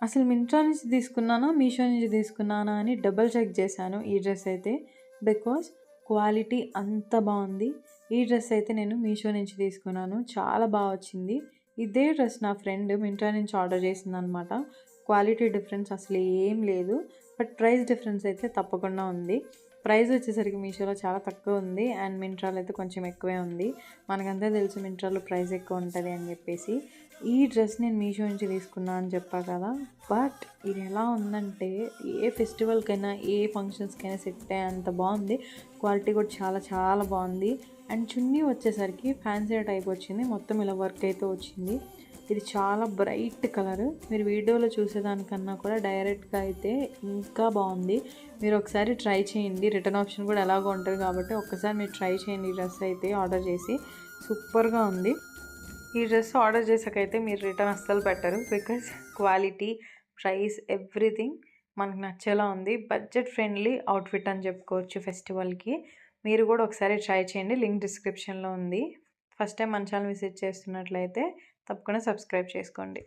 అసలు మింత్రా నుంచి తీసుకున్నానా, మీషో నుంచి తీసుకున్నానా అని డబుల్ చెక్ చేశాను ఈ డ్రెస్ అయితే. బికాజ్ క్వాలిటీ అంత బాగుంది. ఈ డ్రెస్ అయితే నేను మీషో నుంచి తీసుకున్నాను. చాలా బాగా వచ్చింది. ఇదే డ్రెస్ నా ఫ్రెండ్ మింత్రా నుంచి ఆర్డర్ చేసిందనమాట. క్వాలిటీ డిఫరెన్స్ అసలు ఏం లేదు. బట్ ప్రైస్ డిఫరెన్స్ అయితే తప్పకుండా ఉంది. ప్రైస్ వచ్చేసరికి మీషోలో చాలా తక్కువ ఉంది అండ్ మింత్రాలో అయితే కొంచెం ఎక్కువే ఉంది. మనకంతా తెలుసు మింత్రాలో ప్రైస్ ఎక్కువ ఉంటుంది అని చెప్పేసి. ఈ డ్రెస్ నేను మీషో నుంచి తీసుకున్నా అని చెప్పా కదా. బట్ ఇది ఎలా ఉందంటే ఏ ఫెస్టివల్కైనా ఏ ఫంక్షన్స్కైనా సెట్ అయ్యేంత బాగుంది. క్వాలిటీ కూడా చాలా చాలా బాగుంది. అండ్ చున్నీ వచ్చేసరికి ఫ్యాన్సీ టైప్ వచ్చింది. మొత్తం ఇలా వర్క్ అయితే వచ్చింది. ఇది చాలా బ్రైట్ కలర్. మీరు వీడియోలో చూసేదానికన్నా కూడా డైరెక్ట్గా అయితే ఇంకా బాగుంది. మీరు ఒకసారి ట్రై చేయండి. రిటర్న్ ఆప్షన్ కూడా ఎలాగో ఉంటుంది కాబట్టి ఒక్కసారి మీరు ట్రై చేయండి. ఈ డ్రెస్ అయితే ఆర్డర్ చేసి సూపర్గా ఉంది. ఈ డ్రెస్ ఆర్డర్ చేసాకైతే మీరు రిటర్న్ అస్సలు పెట్టరు. బికాజ్ క్వాలిటీ, ప్రైస్, ఎవ్రీథింగ్ మనకు నచ్చేలా ఉంది. బడ్జెట్ ఫ్రెండ్లీ అవుట్ఫిట్ అని చెప్పుకోవచ్చు ఫెస్టివల్కి. మీరు కూడా ఒకసారి ట్రై చేయండి. లింక్ డిస్క్రిప్షన్లో ఉంది. ఫస్ట్ టైం మన ఛానల్ విజిట్ చేస్తున్నట్లయితే తప్పకుండా సబ్స్క్రైబ్ చేసుకోండి.